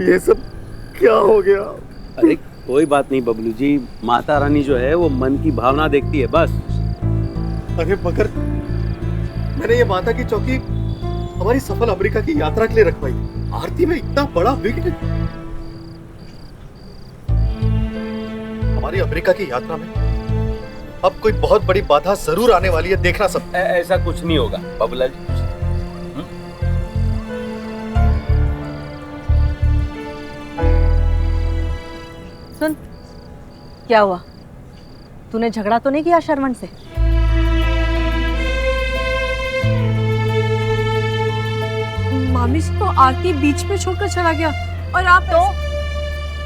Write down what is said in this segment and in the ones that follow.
ये सब क्या हो गया? अरे कोई बात नहीं बबलू जी, माता रानी जो है वो मन की भावना देखती है बस। अरे मगर मैंने ये माता की चौकी हमारी सफल अमेरिका की यात्रा के लिए रखवाई। आरती में इतना बड़ा विघ्न। हमारी अमेरिका की यात्रा में अब कोई बहुत बड़ी बाधा जरूर आने वाली है, देखना सब। ऐसा कुछ नहीं होगा बबला जी। सुन, क्या हुआ? तूने झगड़ा तो नहीं किया शरवण से? मामी से तो आरती बीच में छोड़कर चला गया और आप तो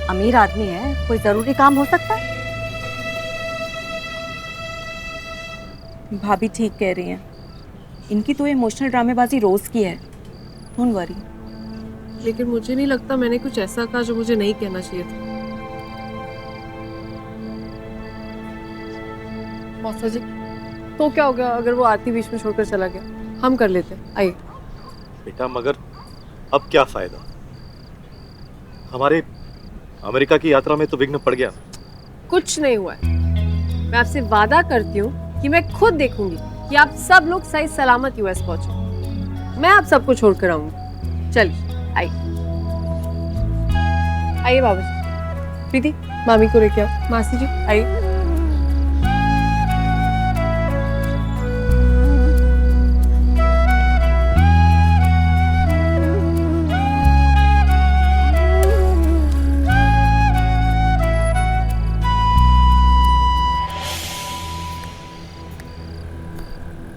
अमीर आदमी है, कोई जरूरी काम हो सकता है। भाभी ठीक कह रही हैं, इनकी तो इमोशनल ड्रामेबाजी रोज की है। Don't worry. लेकिन मुझे नहीं लगता मैंने कुछ ऐसा कहा जो मुझे नहीं कहना चाहिए था। मौसा जी, तो क्या हो गया अगर वो आरती बीच में छोड़कर चला गया? हम कर लेते हैं, आइए। बेटा मगर अब क्या फायदा? हमारे अमेरिका की यात्रा में तो विघ्न पड़ गया। कुछ नहीं हुआ है। मैं आपसे वादा करती हूँ कि मैं खुद देखूंगी कि आप सब लोग सही सलामत यूएस पहुंचे। मैं आप सबको छोड़कर आऊंगी। चलिए आइए, आइए बाबू जी। प्रीति, मामी को लेके आओ। मासी जी आइए।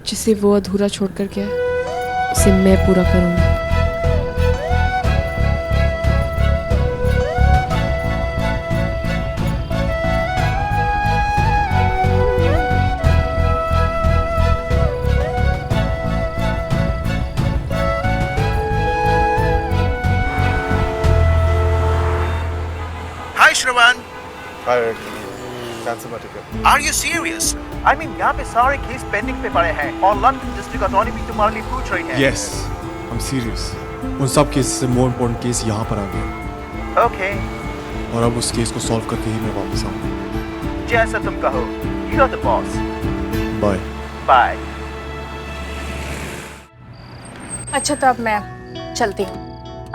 जिसे वो अधूरा छोड़कर गया उसे मैं पूरा करूंगी। Hi Shravan, कैंसिल मत कर। are you serious? I mean यहाँ पे सारे केस पेंडिंग पे पड़े हैं और लंदन डिस्ट्रिक्ट अटॉर्नी भी तुम्हारे लिए पूछ रही है। Yes, I'm serious. उन सब केस से मोर इम्पोर्टेंट केस यहाँ पर आ गया। Okay, और अब उस केस को सॉल्व करके ही मैं वापस आऊंगा। जैसा तुम कहो। You're the boss. Bye. Bye. अच्छा तो अब मैं चलती हूँ।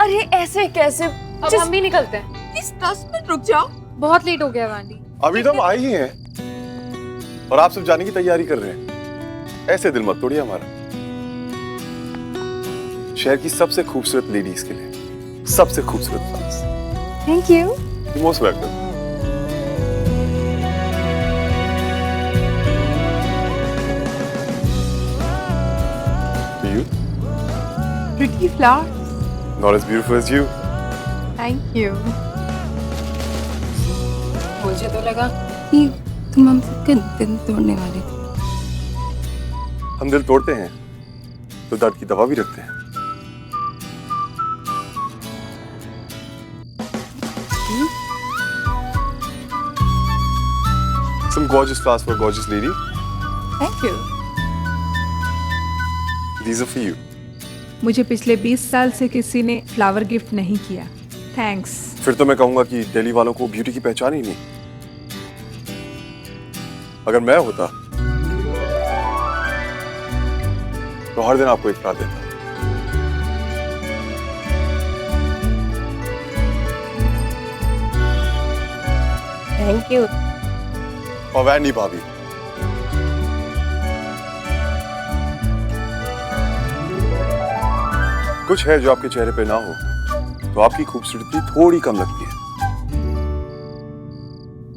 अरे ऐसे कैसे? अब हम भी निकलते हैं। प्लीज 10 मिनट रुक जाओ। बहुत लेट हो गया वांडी। अभी तो हम आए ही हैं और आप सब जाने की तैयारी कर रहे हैं। ऐसे दिल मत तोड़िए हमारा। शहर की सबसे खूबसूरत लेडीज के लिए सबसे खूबसूरत flowers. Thank you. Most welcome. You? Pretty flower. Not as beautiful as you. Thank you. मुझे तो लगा कि तुम हम सबके दिल तोड़ने वाले। हम दिल तोड़ते हैं तो दर्द की दवा भी रखते हैं। Some gorgeous flowers for a gorgeous lady. Thank you. These are for you. मुझे पिछले 20 साल से किसी ने फ्लावर गिफ्ट नहीं किया। थैंक्स। फिर तो मैं कहूंगा कि दिल्ली वालों को ब्यूटी की पहचान ही नहीं। अगर मैं होता तो हर दिन आपको एक फ्लावर देता। Thank you. और वैंडी भाभी, कुछ है जो आपके चेहरे पे ना हो तो आपकी खूबसूरती थोड़ी कम लगती है।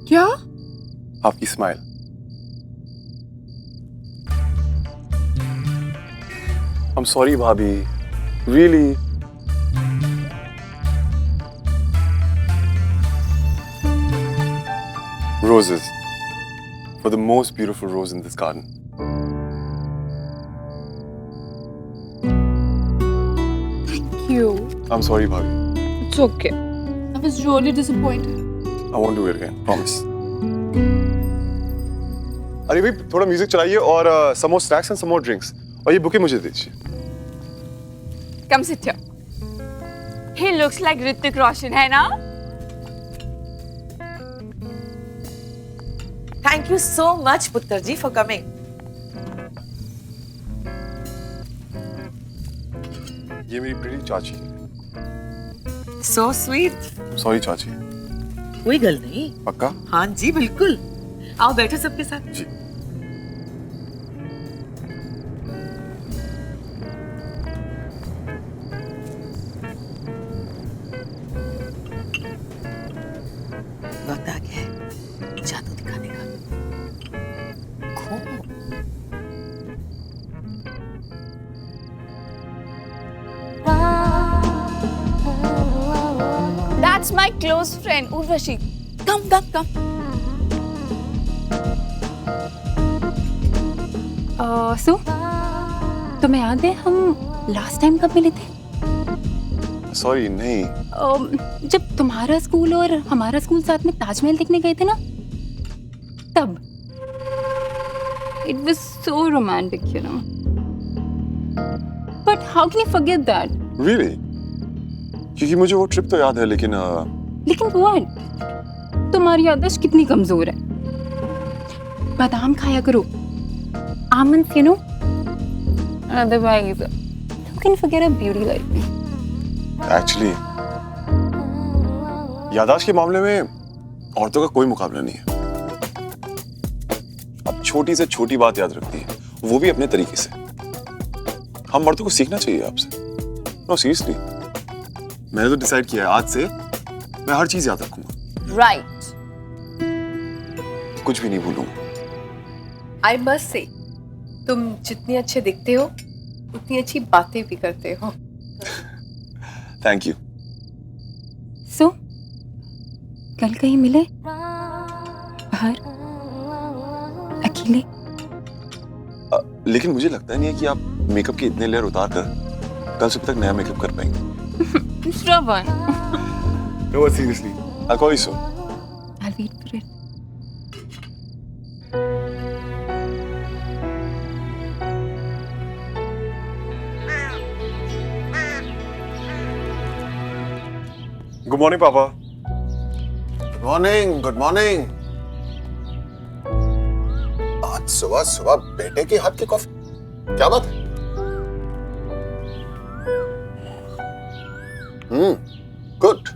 क्या? आपकी स्माइल। I'm sorry भाभी, really. Roses, for the most beautiful rose in this garden. Thank you. I'm sorry भाभी. It's okay. I was really disappointed. I won't do it again, promise. अरे भाई थोड़ा म्यूजिक चलाइए और some more snacks and some more drinks. और ये bouquet मुझे दीजिए। Come sit here. He looks like Hrithik Roshan, है ना? Thank you so much, Puttar ji, for coming. ये मेरी प्रीति चाची है। So sweet. सॉरी चाची। कोई गल नहीं। पक्का? हाँ जी बिल्कुल। आओ बैठो सबके साथ। जी। वक्त आ गया है जादू दिखाने का। घूमो। That's my close friend, Urvashi. Come, come, come. So, तुम्हें याद है हम लास्ट टाइम कब मिले थे? सॉरी नहीं। जब तुम्हारा स्कूल और हमारा स्कूल साथ में ताजमहल देखने गए थे ना, तब। It was so romantic, you know. But how can you forget that? Really? क्योंकि मुझे वो ट्रिप तो याद है लेकिन what? तुम्हारी याददाश्त कितनी कमजोर है। बादाम खाया करो, almonds, you know. Otherwise, you can forget a beauty like me. Actually याददाश्त के मामले में औरतों का कोई मुकाबला नहीं है। अब छोटी से छोटी बात याद रखती है, वो भी अपने तरीके से। हम मर्दों को सीखना चाहिए आपसे। नो सीरियसली, मैंने तो डिसाइड किया है आज से मैं हर चीज याद रखूंगा। राइट। कुछ भी नहीं भूलूंगा। आई मस्ट से, तुम जितने अच्छे दिखते हो उतनी अच्छी बातें भी करते हो। Thank you. So, कल कहीं मिले? बाहर? अकेले? लेकिन मुझे लगता नहीं है कि आप मेकअप के इतने लेयर उतार कर कल सुबह तक नया मेकअप कर पाएंगे। Shravan. No, seriously. I'll call you soon. I'll wait for it. Good morning, Papa. Good morning, good morning. आज सुबह सुबह बेटे के हाथ की कॉफी, क्या बात है? गुड।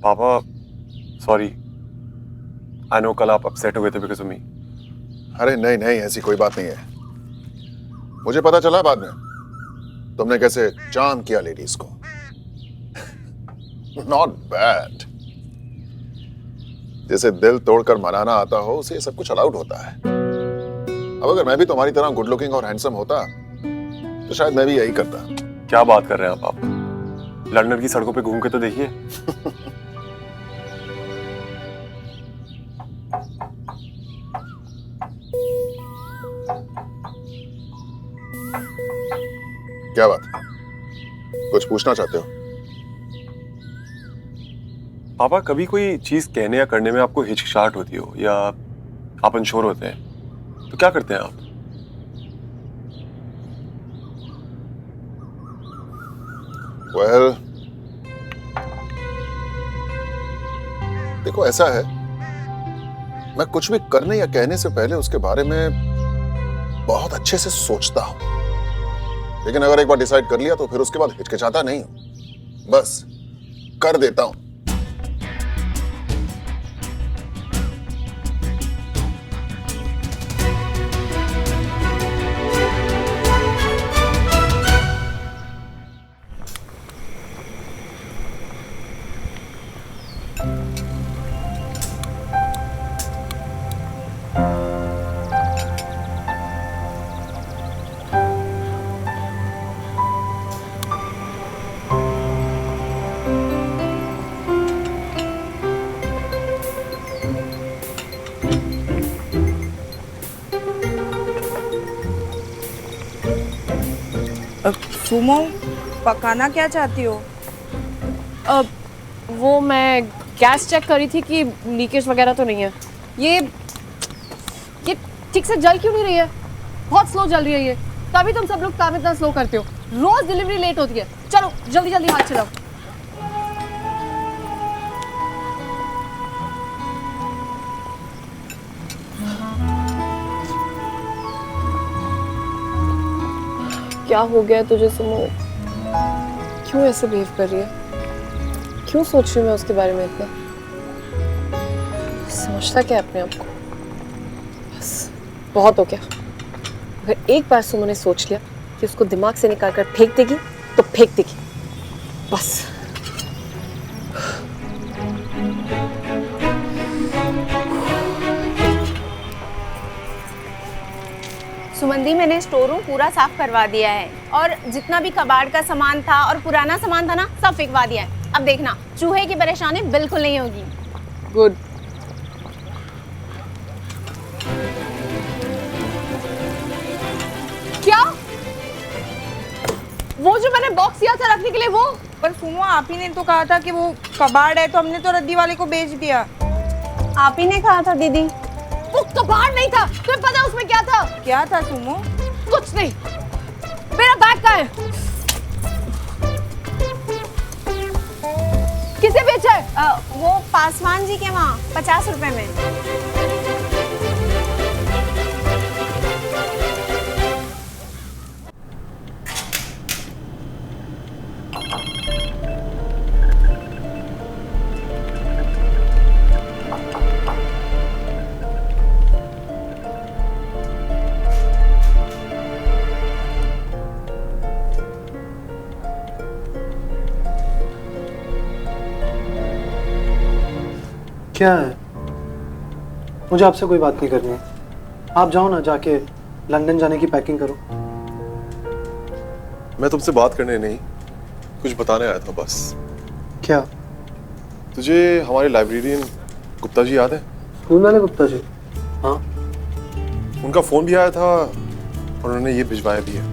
पापा, सॉरी। आई नो कल आप अपसेट हो गए थे बिकॉज ऑफ मी। अरे नहीं नहीं, ऐसी कोई बात नहीं है। मुझे पता चला बाद में तुमने कैसे चार्म किया लेडीज को। Not bad. जिसे दिल तोड़कर मनाना आता हो उसे ये सब कुछ अलाउड होता है। अब अगर मैं भी तुम्हारी तरह गुड लुकिंग और हैंडसम होता तो शायद मैं भी यही करता। क्या बात कर रहे हैं आप? लंदन की सड़कों पे घूम के तो देखिए। क्या बात, कुछ पूछना चाहते हो? पापा, कभी कोई चीज कहने या करने में आपको हिचकिचाहट होती हो या आप अनश्योर होते हैं तो क्या करते हैं आप? Well, देखो ऐसा है, मैं कुछ भी करने या कहने से पहले उसके बारे में बहुत अच्छे से सोचता हूं। लेकिन अगर एक बार डिसाइड कर लिया तो फिर उसके बाद हिचकिचाता नहीं हूं, बस कर देता हूं। सुमो, पकाना क्या चाहती हो? वो मैं गैस चेक कर रही थी कि लीकेज वगैरह तो नहीं है। ये ठीक से जल क्यों नहीं रही है? बहुत स्लो जल रही है ये। तभी तुम सब लोग काम इतना स्लो करते हो। रोज डिलीवरी लेट होती है। चलो जल्दी जल्दी हाथ चलाओ। क्या हो गया तुझे सुमो? क्यों ऐसे बिहेव कर रही है? क्यों सोच रही हूँ मैं उसके बारे में इतना? समझता क्या है अपने आप को? बस बहुत हो गया। अगर एक बार सुमो ने सोच लिया कि उसको दिमाग से निकाल कर फेंक देगी तो फेंक देगी, बस। सुमंदी, मैंने स्टोर रूम पूरा साफ करवा दिया है और जितना भी कबाड़ का सामान था और पुराना सामान था ना, सब फेंकवा दिया है। अब देखना, चूहे की परेशानी बिल्कुल नहीं होगी। गुड। क्या? वो जो मैंने बॉक्स दिया था रखने के लिए, वो? पर सुमो, आप ही ने तो कहा था कि वो कबाड़ है, तो हमने तो रद्दी वाले को बेच दिया। आप ही ने कहा था दीदी। वो कबाड़ नहीं था। तुम्हें पता उसमें क्या था? क्या था सुमो? कुछ नहीं। मेरा बैग कहाँ है? किसे बेचा है? वो पासवान जी के वहाँ 50 रुपए में। क्या है? मुझे आपसे कोई बात नहीं करनी है। आप जाओ ना, जाके लंदन जाने की पैकिंग करो। मैं तुमसे बात करने नहीं, कुछ बताने आया था बस। क्या? तुझे हमारे लाइब्रेरियन गुप्ता जी याद है? स्कूल वाले गुप्ता जी? हाँ। उनका फोन भी आया था और उन्होंने ये भिजवाया भी है।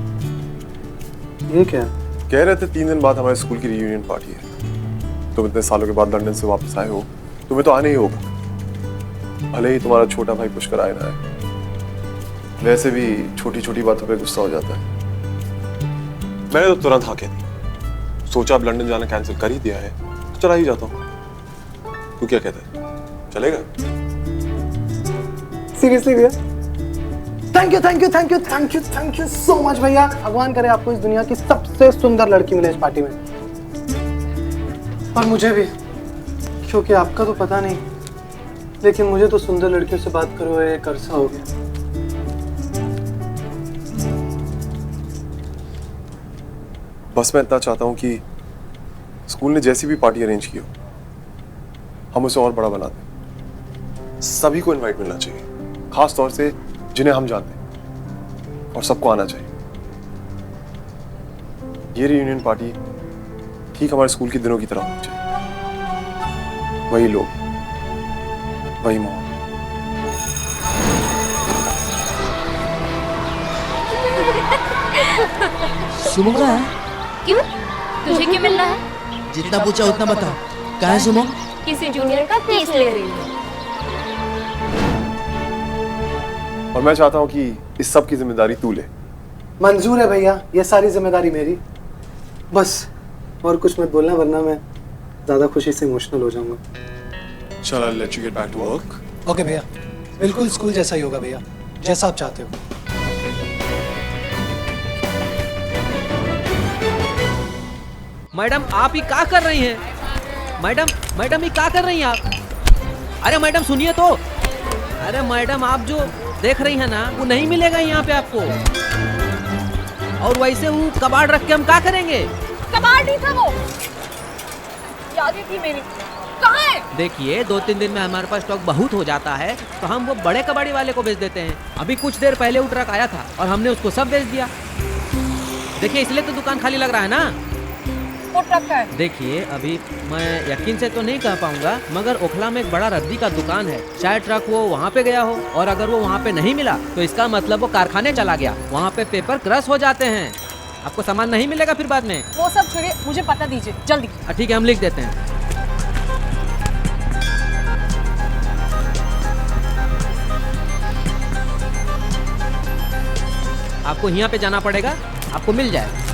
ये क्या? कह रहे थे 3 दिन बाद हमारे स्कूल की रियूनियन पार्टी है। तुम इतने सालों के बाद लंदन से वापस आए हो, तुम्हें तो आने ही होगा। भले ही तुम्हारा छोटा भाई पुष्कर आए ना आए, वैसे भी छोटी छोटी बातों पे गुस्सा हो जाता है। मैंने तो तुरंत हाँ कह दी। सोचा अब लंदन जाना कैंसिल कर ही दिया है तो चला ही जाता हूँ। तू क्या कहता है, चलेगा? सीरियसली भैया? Thank you thank you thank you thank you thank you so much भैया। भगवान करे आपको इस दुनिया की सबसे सुंदर लड़की मिले इस पार्टी में, और मुझे भी, क्योंकि आपका तो पता नहीं, लेकिन मुझे तो सुंदर लड़कियों से बात करो एक अरसा हो गया। बस मैं इतना चाहता हूँ कि स्कूल ने जैसी भी पार्टी अरेंज की हो, हम उसे और बड़ा बना दें। सभी को इनवाइट मिलना चाहिए, खास तौर से जिन्हें हम जानते हैं, और सबको आना चाहिए। ये रियूनियन पार्टी ठीक हमारे स्कूल के दिनों की तरह होनी चाहिए। वही लोग, वही माहौल। सुमो कहाँ है? क्यों? तुझे क्यों मिलना है? जितना पूछा उतना बता। कहाँ है सुमो? किसी जूनियर का केस ले रही हूँ। और मैं चाहता हूँ कि इस सब की जिम्मेदारी तू ले। मंजूर है भैया, ये सारी जिम्मेदारी मेरी। बस और कुछ मत बोलना, वरना मैं ज्यादा खुशी से इमोशनल हो जाऊंगा। Shall I let you get back to work? Okay भैया, बिल्कुल स्कूल जैसा ही होगा भैया, जैसा आप चाहते हो। मैडम आप ही क्या कर रही हैं? मैडम ये क्या कर रही हैं आप? अरे मैडम सुनिए तो। अरे मैडम आप जो देख रही हैं ना, वो नहीं मिलेगा यहाँ पे आपको। और वैसे वो कबाड़ रख के हम क्या करेंगे? कबाड़ नहीं था वो, यादें थी मेरी। कहाँ है? देखिए 2-3 दिन में हमारे पास स्टॉक बहुत हो जाता है तो हम वो बड़े कबाड़ी वाले को बेच देते हैं। अभी कुछ देर पहले वो ट्रक आया था और हमने उसको सब बेच दिया। देखिए इसलिए तो दुकान खाली लग रहा है ना। वो ट्रक का है? देखिए अभी मैं यकीन से तो नहीं कह पाऊंगा, मगर ओखला में एक बड़ा रद्दी का दुकान है। शायद ट्रक वो वहाँ पे गया हो, और अगर वो वहाँ पे नहीं मिला तो इसका मतलब वो कारखाने चला गया। वहाँ पे पेपर क्रश हो जाते हैं, आपको सामान नहीं मिलेगा फिर बाद में। वो सब छोड़िए, मुझे पता दीजिए जल्दी। ठीक है हम लिख देते हैं। आपको यहाँ पे जाना पड़ेगा, आपको मिल जाएगा।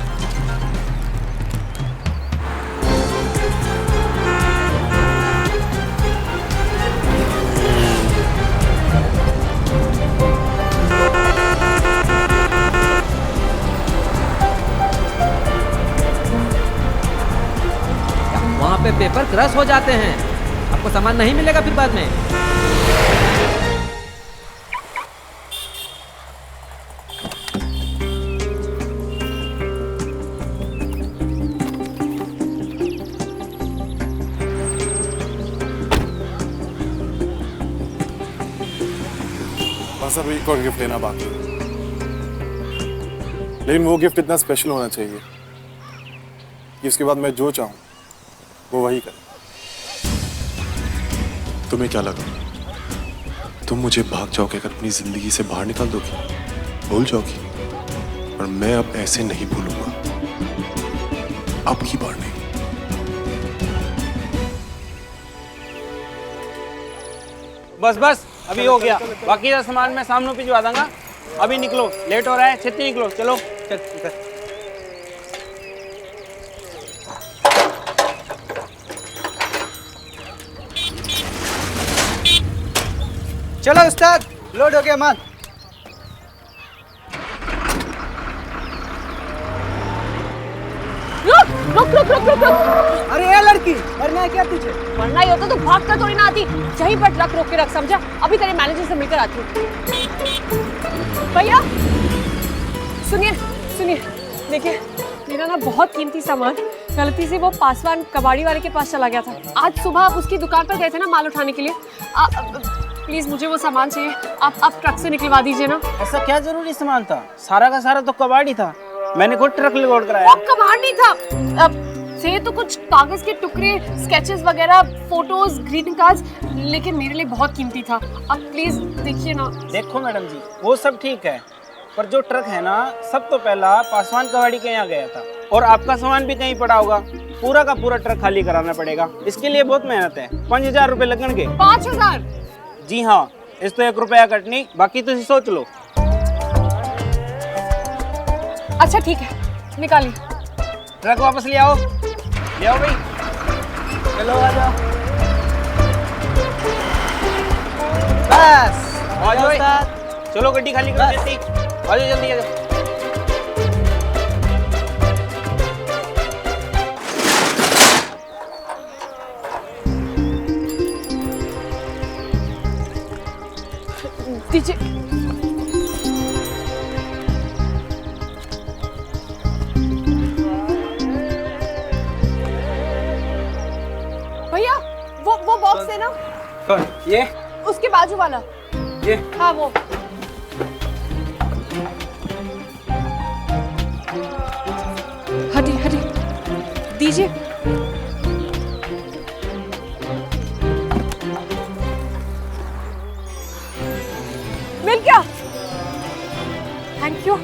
वहाँ पे पेपर क्रश हो जाते हैं, आपको सामान नहीं मिलेगा फिर बाद में। बस अब एक और गिफ्ट लेना बाकी है। लेकिन वो गिफ्ट इतना स्पेशल होना चाहिए कि उसके बाद मैं जो चाहूं वो वही करे। तुम्हें क्या लगा तुम मुझे भाग जाओगे, अगर अपनी जिंदगी से बाहर निकाल दोगी, भूल जाओगी? और मैं अब ऐसे नहीं भूलूंगा, अब की बार नहीं। बस बस अभी हो गया, बाकी का सामान मैं सामने भिजवा दूंगा। अभी निकलो, लेट हो रहा है, छेती निकलो, चलो। चलो उस्ताद, लोड हो गया माल। रुक रुक रुक रुक रुक रुक। अरे ये लड़की, मरना है क्या तुझे? मरना ही होता तो भाग कर थोड़ी ना आती, यहीं पर ट्रक रोक के रख, समझा? अभी तेरे मैनेजर से मिलकर आती हूँ। भैया सुनिए सुनिए, देखिए मेरा ना बहुत कीमती सामान गलती से वो पासवान कबाड़ी वाले के पास चला गया था। आज सुबह आप उसकी दुकान पर गए थे ना माल उठाने के लिए। प्लीज मुझे वो सामान चाहिए, आप ट्रक से निकलवा दीजिए ना। ऐसा क्या जरूरी सामान था? सारा का सारा तो कबाड़ी था, मैंने खुद ट्रक लोड कराया। वो कबाड़ नहीं था, थे तो कुछ कागज के टुकड़े, स्केचेस वगैरह, फोटोज, ग्रीटिंग कार्ड्स, लेकिन मेरे लिए बहुत कीमती था। अब प्लीज देखिए ना। देखो मैडम जी, वो सब ठीक है, पर जो ट्रक है ना, सब तो पहला पासवान कबाड़ी के यहाँ गया था, और आपका सामान भी कहीं पड़ा होगा। पूरा का पूरा ट्रक खाली कराना पड़ेगा, इसके लिए बहुत मेहनत है। 5000 रुपए लगेंगे। 5000? जी हाँ, इस तो 1 रुपया कटनी, बाकी तुम सोच लो। अच्छा ठीक है, निकालिए। ट्रक वापस ले आओ, ले आओ भाई। चलो आ जाओ। बस आ जाओ उस्ताद, चलो गड्डी खाली कर देती, आ जाओ जल्दी आ जाओ। दीजिए। भैया वो बॉक्स है ना? कौन? ये? उसके बाजू वाला। ये? हाँ वो। हटी हटी, दीजिए। मिल गया, थैंक यू।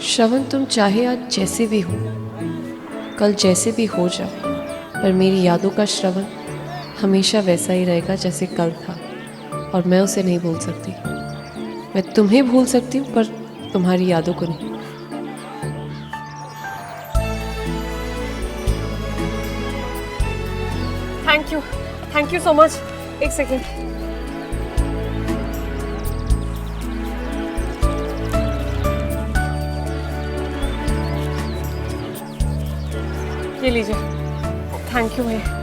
श्रवण, तुम चाहे आज जैसे भी हो, कल जैसे भी हो जाओ, पर मेरी यादों का श्रवण हमेशा वैसा ही रहेगा जैसे कल था, और मैं उसे नहीं भूल सकती। मैं तुम्हें भूल सकती हूँ पर तुम्हारी यादों को नहीं। Thank you so much. एक सेकेंड, ये लीजिए। थैंक यू भैया।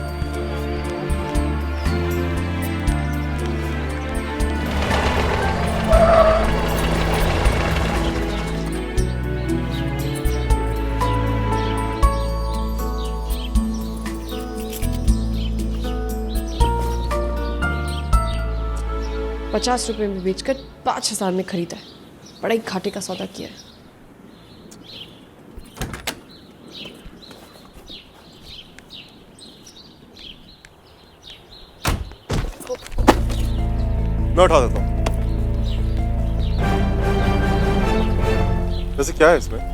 ₹50 में बेचकर 5000 में खरीदा है। बड़ा ही घाटे का सौदा किया है। मैं उठा देता हूँ। वैसे क्या है इसमें?